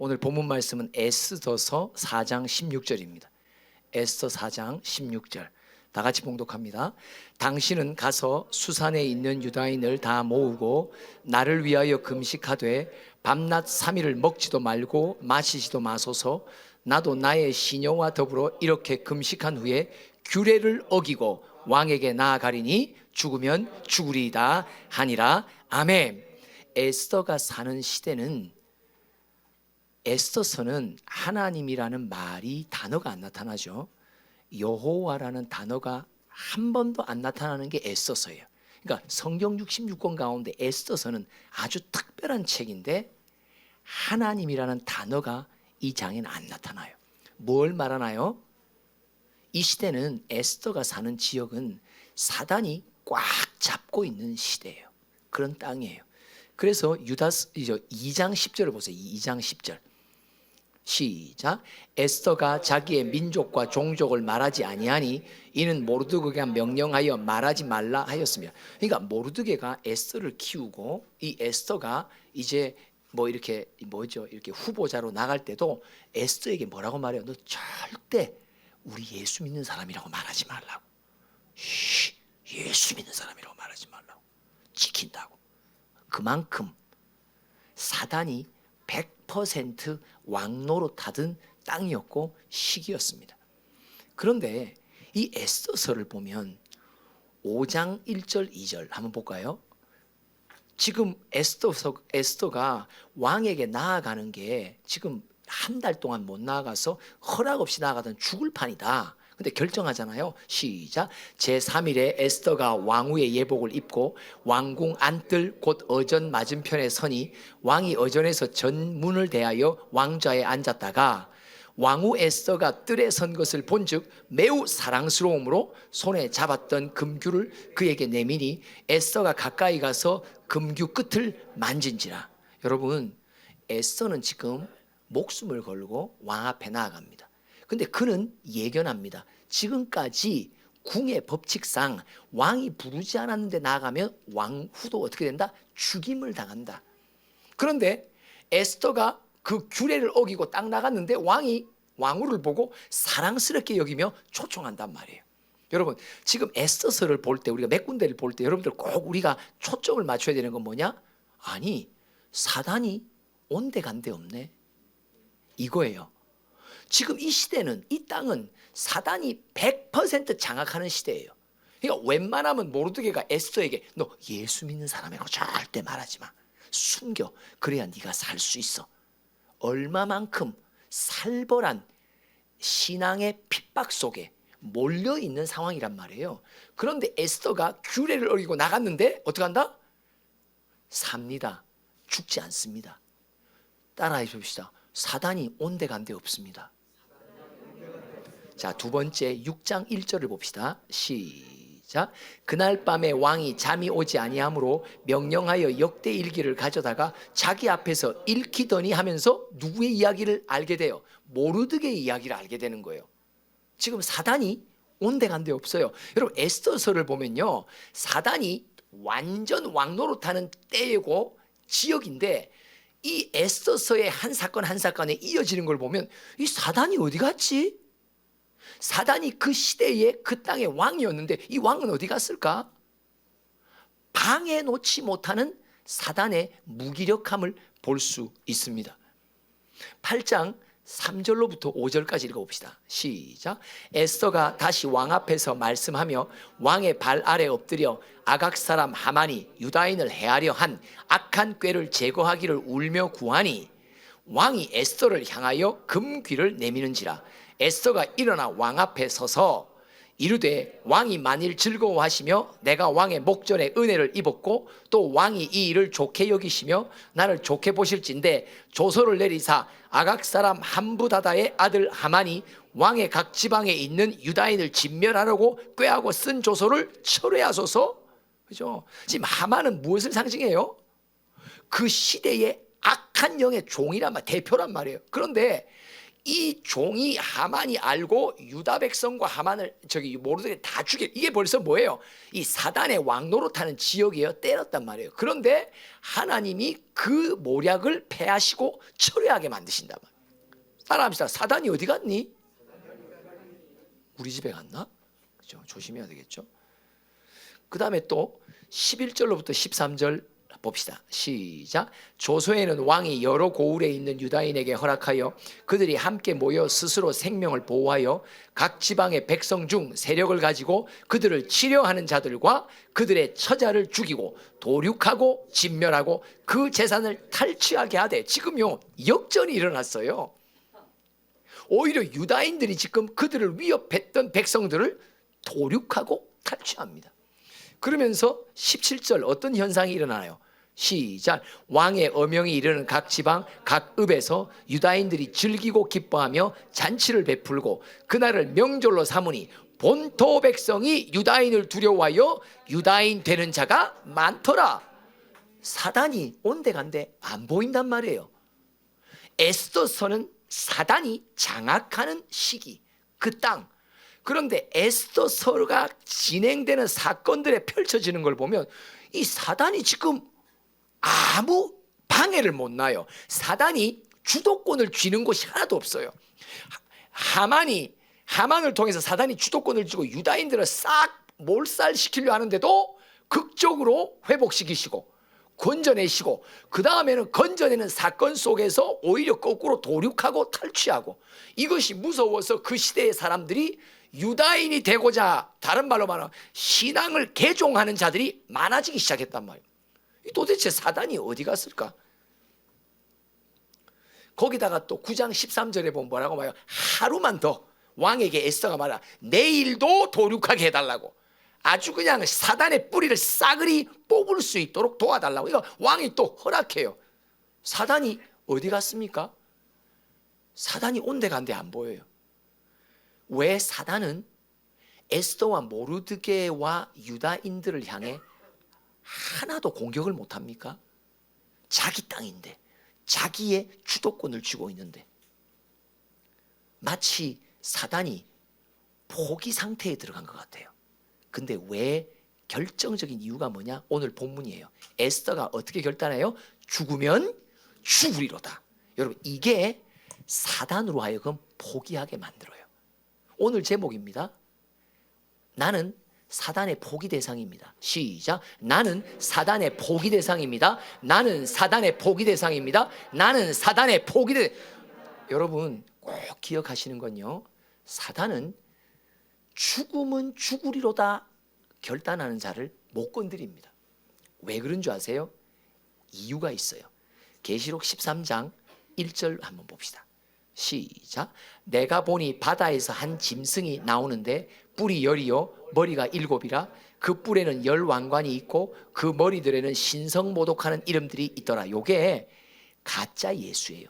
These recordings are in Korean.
오늘 본문 말씀은 에스더서 4장 16절입니다. 에스더 4장 16절 다 같이 봉독합니다. 당신은 가서 수산에 있는 유다인을 다 모으고 나를 위하여 금식하되 밤낮 3일을 먹지도 말고 마시지도 마소서. 나도 나의 시녀와 더불어 이렇게 금식한 후에 규례를 어기고 왕에게 나아가리니 죽으면 죽으리이다 하니라. 아멘. 에스더가 사는 시대는, 에스더서는 하나님이라는 말이 단어가 안 나타나죠. 여호와라는 단어가 한 번도 안 나타나는 게 에스더서예요. 그러니까 성경 66권 가운데 에스더서는 아주 특별한 책인데 하나님이라는 단어가 이 장에는 안 나타나요. 뭘 말하나요? 이 시대는, 에스더가 사는 지역은 사단이 꽉 잡고 있는 시대예요. 그런 땅이에요. 그래서 유다서 2장 10절을 보세요. 2장 10절 시작. 에스더가 자기의 민족과 종족을 말하지 아니하니 이는 모르드게가 명령하여 말하지 말라 하였으며. 그러니까 모르드게가 에스더를 키우고 이 에스더가 이제 이렇게 후보자로 나갈 때도 에스더에게 뭐라고 말해요? 너 절대 우리 예수 믿는 사람이라고 말하지 말라고. 예수 믿는 사람이라고 말하지 말라고. 지킨다고. 그만큼 사단이 100% 왕노릇하던 땅이었고 시기였습니다. 그런데 이 에스더서를 보면 5장 1절 2절 한번 볼까요? 지금 에스더가 왕에게 나아가는 게 지금 한 달 동안 못 나아가서 허락 없이 나아가던 죽을 판이다. 근데 결정하잖아요. 시작. 제3일에 에스더가 왕후의 예복을 입고 왕궁 안뜰 곧 어전 맞은편에 서니 왕이 어전에서 전문을 대하여 왕좌에 앉았다가 왕후 에스더가 뜰에 선 것을 본즉 매우 사랑스러움으로 손에 잡았던 금규를 그에게 내미니 에스더가 가까이 가서 금규 끝을 만진지라. 여러분, 에스더는 지금 목숨을 걸고 왕 앞에 나아갑니다. 근데 그는 예견합니다. 지금까지 궁의 법칙상 왕이 부르지 않았는데 나아가면 왕후도 어떻게 된다? 죽임을 당한다. 그런데 에스더가 그 규례를 어기고 딱 나갔는데 왕이 왕후를 보고 사랑스럽게 여기며 초청한단 말이에요. 여러분, 지금 에스더서를 볼 때, 우리가 몇 군데를 볼 때 여러분들 꼭 우리가 초점을 맞춰야 되는 건 뭐냐? 아니, 사단이 온데간데 없네, 이거예요. 지금 이 시대는, 이 땅은 사단이 100% 장악하는 시대예요. 그러니까 웬만하면 모르드게가 에스더에게 너 예수 믿는 사람이라고 절대 말하지 마. 숨겨. 그래야 네가 살 수 있어. 얼마만큼 살벌한 신앙의 핍박 속에 몰려있는 상황이란 말이에요. 그런데 에스더가 규례를 어기고 나갔는데 어떻게 한다? 삽니다. 죽지 않습니다. 따라해 봅시다. 사단이 온데간데 없습니다. 자, 두 번째 6장 1절을 봅시다. 시작. 그날 밤에 왕이 잠이 오지 아니하므로 명령하여 역대 일기를 가져다가 자기 앞에서 읽히더니 하면서 누구의 이야기를 알게 돼요? 모르드게의 이야기를 알게 되는 거예요. 지금 사단이 온데간데 없어요. 여러분, 에스더서를 보면요, 사단이 완전 왕노릇하는 때이고 지역인데 이 에스더서의 한 사건 한 사건에 이어지는 걸 보면 이 사단이 어디 갔지? 사단이 그 시대에 그 땅의 왕이었는데 이 왕은 어디 갔을까? 방해 놓지 못하는 사단의 무기력함을 볼 수 있습니다. 8장 3절로부터 5절까지 읽어봅시다. 시작. 에스더가 다시 왕 앞에서 말씀하며 왕의 발 아래 엎드려 아각 사람 하만이 유다인을 해하려 한 악한 꾀를 제거하기를 울며 구하니 왕이 에스더를 향하여 금귀를 내미는지라. 에스더가 일어나 왕 앞에 서서 이르되 왕이 만일 즐거워하시며 내가 왕의 목전에 은혜를 입었고 또 왕이 이 일을 좋게 여기시며 나를 좋게 보실진데 조서를 내리사 아각 사람 함부다다의 아들 하만이 왕의 각 지방에 있는 유다인을 진멸하려고 꾀하고 쓴 조서를 철회하소서. 그죠? 지금 하만은 무엇을 상징해요? 그 시대의 악한 영의 종이란 말, 대표란 말이에요. 그런데 이 종이 하만이 알고 유다 백성과 하만을 모르드게 다 죽여. 이게 벌써 뭐예요? 이 사단의 왕노릇하는 지역이에요. 때렸단 말이에요. 그런데 하나님이 그 모략을 패하시고 철회하게 만드신단 말이에요. 따라합시다. 사단이 어디 갔니? 우리 집에 갔나? 그렇죠? 조심해야 되겠죠. 그 다음에 또 11절로부터 13절 봅시다. 시작. 조소에는 왕이 여러 고을에 있는 유다인에게 허락하여 그들이 함께 모여 스스로 생명을 보호하여 각 지방의 백성 중 세력을 가지고 그들을 치려하는 자들과 그들의 처자를 죽이고 도륙하고 진멸하고 그 재산을 탈취하게 하되, 지금요 역전이 일어났어요. 오히려 유다인들이 지금 그들을 위협했던 백성들을 도륙하고 탈취합니다. 그러면서 17절 어떤 현상이 일어나요? 시작. 왕의 어명이 이르는 각 지방 각 읍에서 유다인들이 즐기고 기뻐하며 잔치를 베풀고 그날을 명절로 삼으니 본토 백성이 유다인을 두려워하여 유다인 되는 자가 많더라. 사단이 온데간데 안 보인단 말이에요. 에스더서는 사단이 장악하는 시기, 그 땅. 그런데 에스더서가 진행되는 사건들에 펼쳐지는 걸 보면 이 사단이 지금 아무 방해를 못 놔요. 사단이 주도권을 쥐는 곳이 하나도 없어요. 하만을 통해서 사단이 주도권을 쥐고 유다인들을 싹 몰살시키려 하는데도 극적으로 회복시키시고 건져내시고, 그 다음에는 건져내는 사건 속에서 오히려 거꾸로 도륙하고 탈취하고, 이것이 무서워서 그 시대의 사람들이 유다인이 되고자, 다른 말로 말하면 신앙을 개종하는 자들이 많아지기 시작했단 말이에요. 도대체 사단이 어디 갔을까? 거기다가 또 9장 13절에 보면 뭐라고 말해요? 하루만 더 왕에게 에스더가 말하, 내일도 도륙하게 해달라고. 아주 그냥 사단의 뿌리를 싸그리 뽑을 수 있도록 도와달라고. 이거 왕이 또 허락해요. 사단이 어디 갔습니까? 사단이 온데간데 안 보여요. 왜 사단은 에스더와 모르드게와 유다인들을 향해 하나도 공격을 못합니까? 자기 땅인데, 자기의 주도권을 쥐고 있는데. 마치 사단이 포기 상태에 들어간 것 같아요. 근데 왜? 결정적인 이유가 뭐냐? 오늘 본문이에요. 에스더가 어떻게 결단해요? 죽으면 죽으리로다. 여러분, 이게 사단으로 하여금 포기하게 만들어요. 오늘 제목입니다. 나는 사단의 포기 대상입니다. 시작. 나는 사단의 포기 대상입니다. 나는 사단의 포기 대상입니다. 나는 사단의 포기 대상. 여러분 꼭 기억하시는 건요, 사단은 죽으면 죽으리로다 결단하는 자를 못 건드립니다. 왜 그런 줄 아세요? 이유가 있어요. 계시록 13장 1절 한번 봅시다. 시작. 내가 보니 바다에서 한 짐승이 나오는데 뿔이 10이요 머리가 7이라 그 뿔에는 10 왕관이 있고 그 머리들에는 신성모독하는 이름들이 있더라. 요게 가짜 예수예요.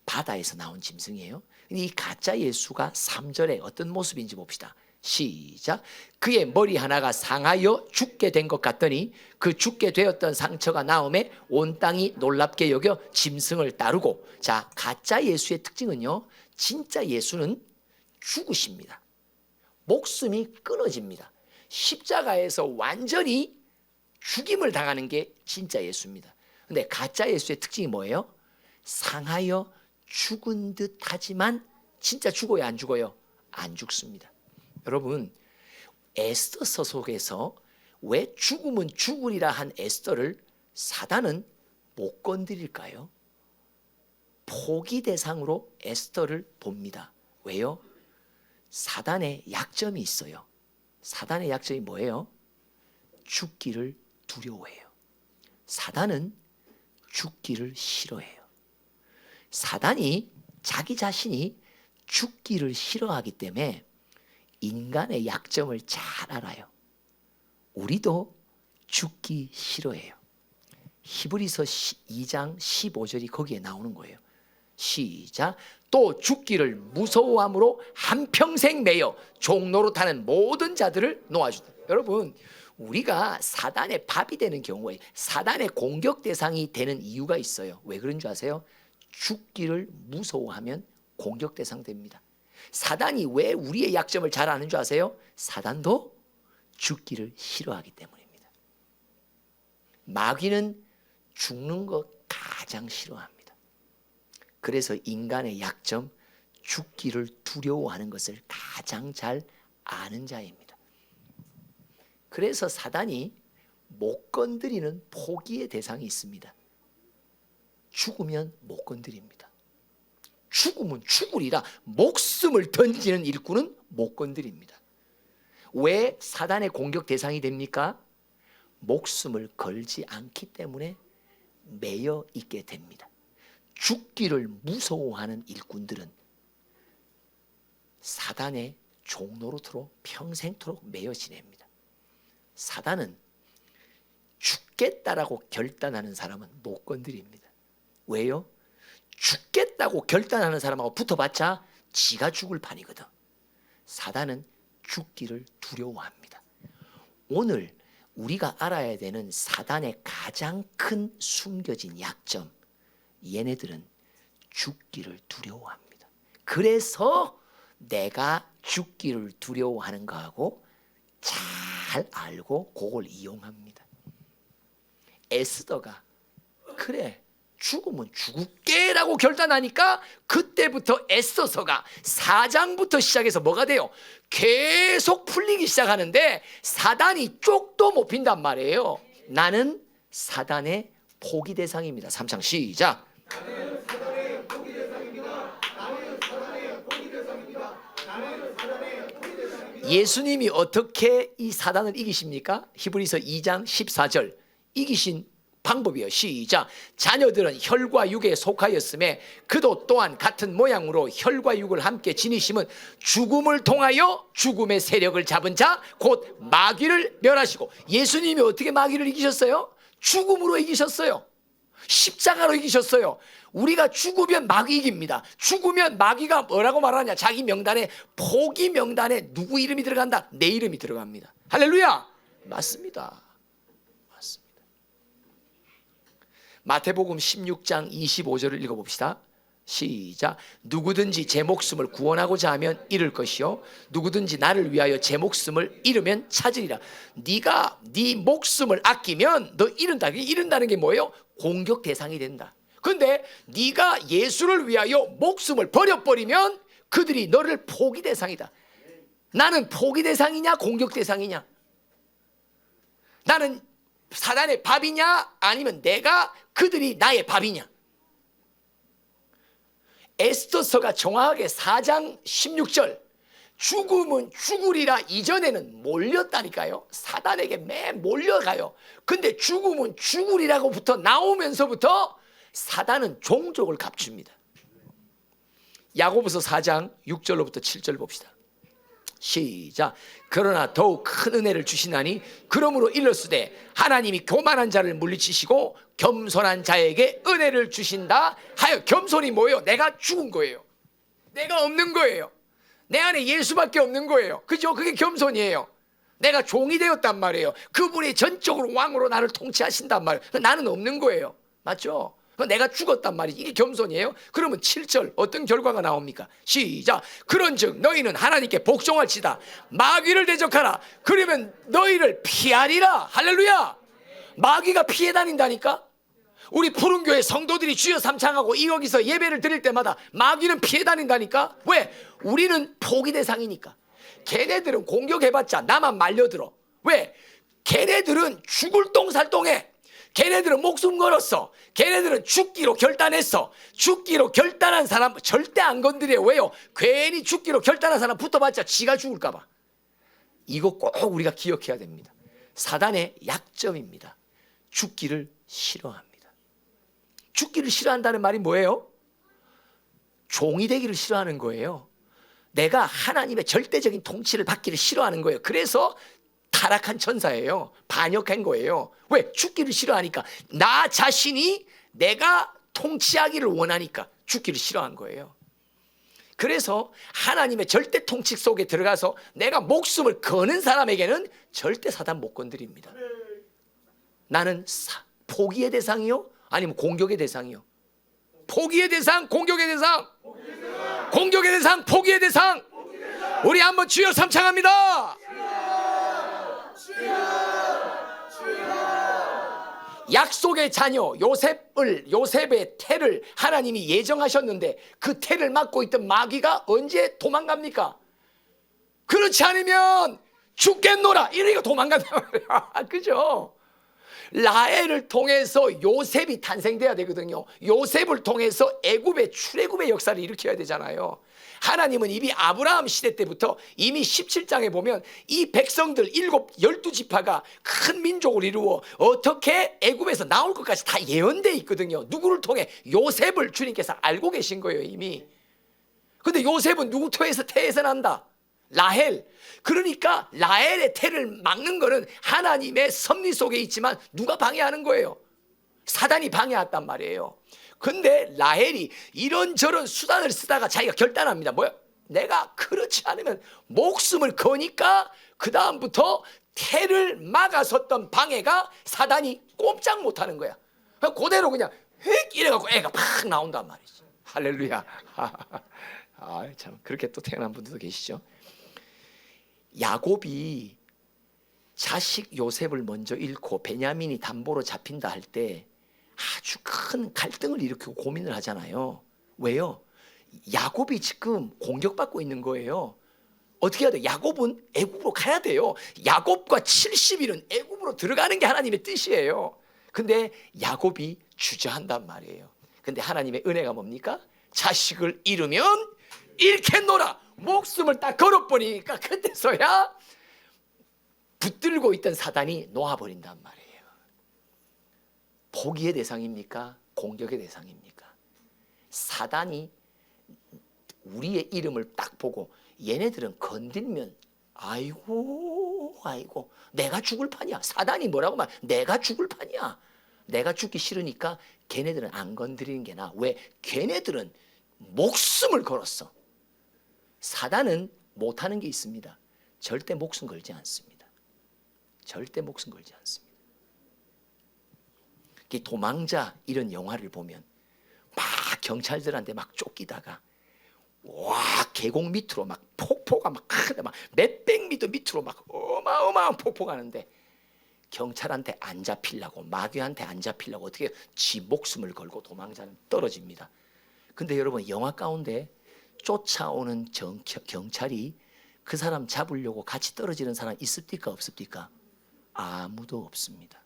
바다에서 나온 짐승이에요. 이 가짜 예수가 3절에 어떤 모습인지 봅시다. 시작. 그의 머리 하나가 상하여 죽게 된 것 같더니 그 죽게 되었던 상처가 나음에 온 땅이 놀랍게 여겨 짐승을 따르고. 자, 가짜 예수의 특징은요, 진짜 예수는 죽으십니다. 목숨이 끊어집니다. 십자가에서 완전히 죽임을 당하는 게 진짜 예수입니다. 근데 가짜 예수의 특징이 뭐예요? 상하여 죽은 듯 하지만 진짜 죽어요, 안 죽어요? 안 죽습니다. 여러분, 에스더서 속에서 왜 죽으면 죽으리라 한 에스더를 사단은 못 건드릴까요? 포기 대상으로 에스더를 봅니다. 왜요? 사단의 약점이 있어요. 사단의 약점이 뭐예요? 죽기를 두려워해요. 사단은 죽기를 싫어해요. 사단이 자기 자신이 죽기를 싫어하기 때문에 인간의 약점을 잘 알아요. 우리도 죽기 싫어해요. 히브리서 2장 15절이 거기에 나오는 거예요. 시작. 또 죽기를 무서워함으로 한평생 매여 종노릇하는 모든 자들을 놓아주다. 여러분, 우리가 사단의 밥이 되는 경우에 사단의 공격 대상이 되는 이유가 있어요. 왜 그런 줄 아세요? 죽기를 무서워하면 공격 대상 됩니다. 사단이 왜 우리의 약점을 잘 아는 줄 아세요? 사단도 죽기를 싫어하기 때문입니다. 마귀는 죽는 거 가장 싫어합니다. 그래서 인간의 약점, 죽기를 두려워하는 것을 가장 잘 아는 자입니다. 그래서 사단이 못 건드리는 포기의 대상이 있습니다. 죽으면 못 건드립니다. 죽으면 죽으리라 목숨을 던지는 일꾼은 못 건드립니다. 왜 사단의 공격 대상이 됩니까? 목숨을 걸지 않기 때문에 매여 있게 됩니다. 죽기를 무서워하는 일꾼들은 사단의 종노릇으로 평생토록 매여 지냅니다. 사단은 죽겠다라고 결단하는 사람은 못 건드립니다. 왜요? 죽겠다고 결단하는 사람하고 붙어봤자 지가 죽을 판이거든. 사단은 죽기를 두려워합니다. 오늘 우리가 알아야 되는 사단의 가장 큰 숨겨진 약점, 얘네들은 죽기를 두려워합니다. 그래서 내가 죽기를 두려워하는 거하고 잘 알고 그걸 이용합니다. 에스더가 그래 죽으면 죽을게라고 결단하니까 그때부터 애써서가 4장부터 시작해서 뭐가 돼요? 계속 풀리기 시작하는데 사단이 쪽도 못 핀단 말이에요. 나는 사단의 포기 대상입니다. 3장 시작. 나는 사단의 포기 대상입니다. 나는 사단의 포기 대상입니다. 나는 사단의 포기 대상입니다. 예수님이 어떻게 이 사단을 이기십니까? 히브리서 2장 14절 이기신 방법이요. 시작. 자녀들은 혈과 육에 속하였음에 그도 또한 같은 모양으로 혈과 육을 함께 지니심은 죽음을 통하여 죽음의 세력을 잡은 자 곧 마귀를 멸하시고. 예수님이 어떻게 마귀를 이기셨어요? 죽음으로 이기셨어요. 십자가로 이기셨어요. 우리가 죽으면 마귀 이깁니다. 죽으면 마귀가 뭐라고 말하냐? 자기 명단에 포기 명단에 누구 이름이 들어간다? 내 이름이 들어갑니다. 할렐루야. 맞습니다. 마태복음 16장 25절을 읽어봅시다. 시작. 누구든지 제 목숨을 구원하고자 하면 잃을 것이요 누구든지 나를 위하여 제 목숨을 잃으면 찾으리라. 네가 네 목숨을 아끼면 너 잃는다. 잃는다는 게 뭐예요? 공격 대상이 된다. 그런데 네가 예수를 위하여 목숨을 버려버리면 그들이 너를 포기 대상이다. 나는 포기 대상이냐 공격 대상이냐? 나는 사단의 밥이냐 아니면 내가 그들이 나의 밥이냐? 에스더서가 정확하게 4장 16절 죽음은 죽으리라 이전에는 몰렸다니까요. 사단에게 매 몰려가요. 근데 죽음은 죽으리라고부터 나오면서부터 사단은 종족을 감춥니다. 야고보서 4장 6절로부터 7절 봅시다. 시작. 그러나 더욱 큰 은혜를 주시나니 그러므로 일렀으되 하나님이 교만한 자를 물리치시고 겸손한 자에게 은혜를 주신다 하여. 겸손이 뭐예요? 내가 죽은 거예요. 내가 없는 거예요. 내 안에 예수밖에 없는 거예요. 그죠? 그게 겸손이에요. 내가 종이 되었단 말이에요. 그분이 전적으로 왕으로 나를 통치하신단 말이에요. 나는 없는 거예요. 맞죠? 내가 죽었단 말이지. 이게 겸손이에요. 그러면 7절 어떤 결과가 나옵니까? 시작. 그런즉 너희는 하나님께 복종할지다. 마귀를 대적하라. 그러면 너희를 피하리라. 할렐루야. 마귀가 피해 다닌다니까. 우리 푸른교회 성도들이 주여 삼창하고 여기서 예배를 드릴 때마다 마귀는 피해 다닌다니까. 왜? 우리는 포기 대상이니까. 걔네들은 공격해봤자 나만 말려들어. 왜? 걔네들은 죽을 똥살똥해. 걔네들은 목숨 걸었어. 걔네들은 죽기로 결단했어. 죽기로 결단한 사람 절대 안 건드려. 왜요? 괜히 죽기로 결단한 사람 붙어봤자 지가 죽을까 봐. 이거 꼭 우리가 기억해야 됩니다. 사단의 약점입니다. 죽기를 싫어합니다. 죽기를 싫어한다는 말이 뭐예요? 종이 되기를 싫어하는 거예요. 내가 하나님의 절대적인 통치를 받기를 싫어하는 거예요. 그래서 타락한 천사예요. 반역한 거예요. 왜? 죽기를 싫어하니까. 나 자신이 내가 통치하기를 원하니까 죽기를 싫어한 거예요. 그래서 하나님의 절대 통치 속에 들어가서 내가 목숨을 거는 사람에게는 절대 사단 못 건드립니다. 나는 포기의 대상이요? 아니면 공격의 대상이요? 포기의 대상, 공격의 대상. 공격의 대상, 포기의 대상. 우리 한번 주여 삼창합니다. 약속의 자녀 요셉의 태를 하나님이 예정하셨는데 그 태를 맡고 있던 마귀가 언제 도망갑니까? 그렇지 않으면 죽겠노라 이러니까 도망간단 말이야. 그죠? 라헬을 통해서 요셉이 탄생돼야 되거든요. 요셉을 통해서 애굽의 출애굽의 역사를 일으켜야 되잖아요. 하나님은 이미 아브라함 시대 때부터 이미 17장에 보면 이 백성들 12지파가 큰 민족을 이루어 어떻게 애굽에서 나올 것까지 다 예언돼 있거든요. 누구를 통해? 요셉을 주님께서 알고 계신 거예요 이미. 근데 요셉은 누구 태에서 난다? 라헬. 그러니까 라헬의 태를 막는 거는 하나님의 섭리 속에 있지만 누가 방해하는 거예요? 사단이 방해했단 말이에요. 근데 라헬이 이런저런 수단을 쓰다가 자기가 결단합니다. 뭐야? 내가 그렇지 않으면 목숨을 거니까 그 다음부터 태를 막아섰던 방해가 사단이 꼼짝 못하는 거야. 그대로 그냥 휙 이래갖고 애가 팍 나온단 말이지. 할렐루야. 참 그렇게 또 태어난 분들도 계시죠. 야곱이 자식 요셉을 먼저 잃고 베냐민이 담보로 잡힌다 할 때 아주 큰 갈등을 일으키고 고민을 하잖아요. 왜요? 야곱이 지금 공격받고 있는 거예요. 어떻게 해야 돼? 야곱은 애굽으로 가야 돼요. 야곱과 70일은 애굽으로 들어가는 게 하나님의 뜻이에요. 근데 야곱이 주저한단 말이에요. 근데 하나님의 은혜가 뭡니까? 자식을 잃으면 잃겠노라. 목숨을 딱 걸어버리니까 그때서야 붙들고 있던 사단이 놓아버린단 말이에요. 포기의 대상입니까? 공격의 대상입니까? 사단이 우리의 이름을 딱 보고 얘네들은 건들면 아이고 내가 죽을 판이야. 사단이 뭐라고 말? 내가 죽을 판이야. 내가 죽기 싫으니까 걔네들은 안 건드리는 게 나아. 왜? 걔네들은 목숨을 걸었어. 사단은 못하는 게 있습니다. 절대 목숨 걸지 않습니다. 절대 목숨 걸지 않습니다. 도망자 이런 영화를 보면 막 경찰들한테 막 쫓기다가 와 계곡 밑으로 막 폭포가 막 몇백 미터 밑으로 막 어마어마한 폭포가 가는데 경찰한테 안 잡히려고 마귀한테 안 잡히려고 어떻게 지 목숨을 걸고 도망자는 떨어집니다. 근데 여러분 영화 가운데 쫓아오는 경찰이 그 사람 잡으려고 같이 떨어지는 사람 있습니까 없습니까? 아무도 없습니다.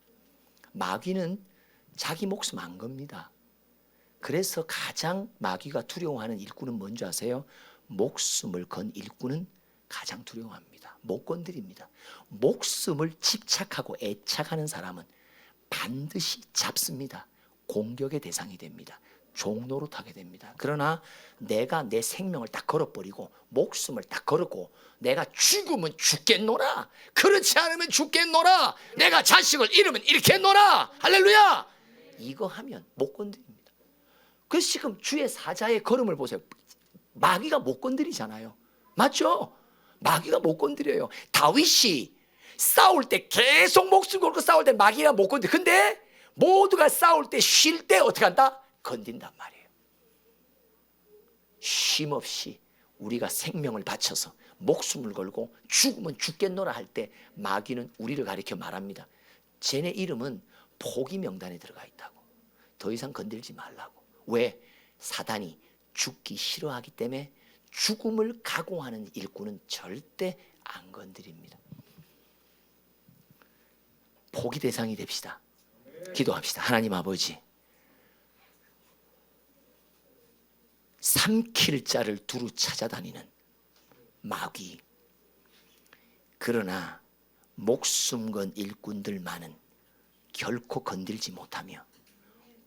마귀는 자기 목숨 안 겁니다. 그래서 가장 마귀가 두려워하는 일꾼은 뭔지 아세요? 목숨을 건 일꾼은 가장 두려워합니다. 못 건드립니다. 목숨을 집착하고 애착하는 사람은 반드시 잡습니다. 공격의 대상이 됩니다. 종노릇하게 됩니다. 그러나 내가 내 생명을 딱 걸어버리고 목숨을 딱 걸었고 내가 죽으면 죽겠노라. 그렇지 않으면 죽겠노라. 내가 자식을 잃으면 잃겠노라. 할렐루야. 이거 하면 못 건드립니다. 그래서 지금 주의 사자의 걸음을 보세요. 마귀가 못 건드리잖아요. 맞죠? 마귀가 못 건드려요. 다윗이 싸울 때 계속 목숨 걸고 싸울 때 마귀가 못 건드려. 근데 모두가 싸울 때 쉴 때 어떻게 한다? 건든단 말이에요. 쉼 없이 우리가 생명을 바쳐서 목숨을 걸고 죽으면 죽겠노라 할 때 마귀는 우리를 가리켜 말합니다. 쟤네 이름은 포기 명단에 들어가 있다고. 더 이상 건들지 말라고. 왜? 사단이 죽기 싫어하기 때문에 죽음을 각오하는 일꾼은 절대 안 건드립니다. 포기 대상이 됩시다. 기도합시다. 하나님 아버지, 삼킬 자를 두루 찾아다니는 마귀, 그러나 목숨 건 일꾼들만은 결코 건들지 못하며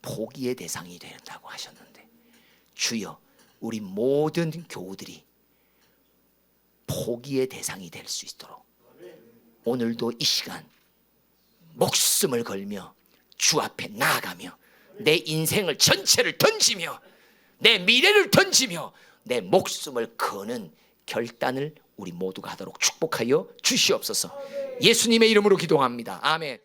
포기의 대상이 된다고 하셨는데, 주여 우리 모든 교우들이 포기의 대상이 될 수 있도록 오늘도 이 시간 목숨을 걸며 주 앞에 나아가며 내 인생을 전체를 던지며 내 미래를 던지며 내 목숨을 거는 결단을 우리 모두가 하도록 축복하여 주시옵소서. 예수님의 이름으로 기도합니다. 아멘.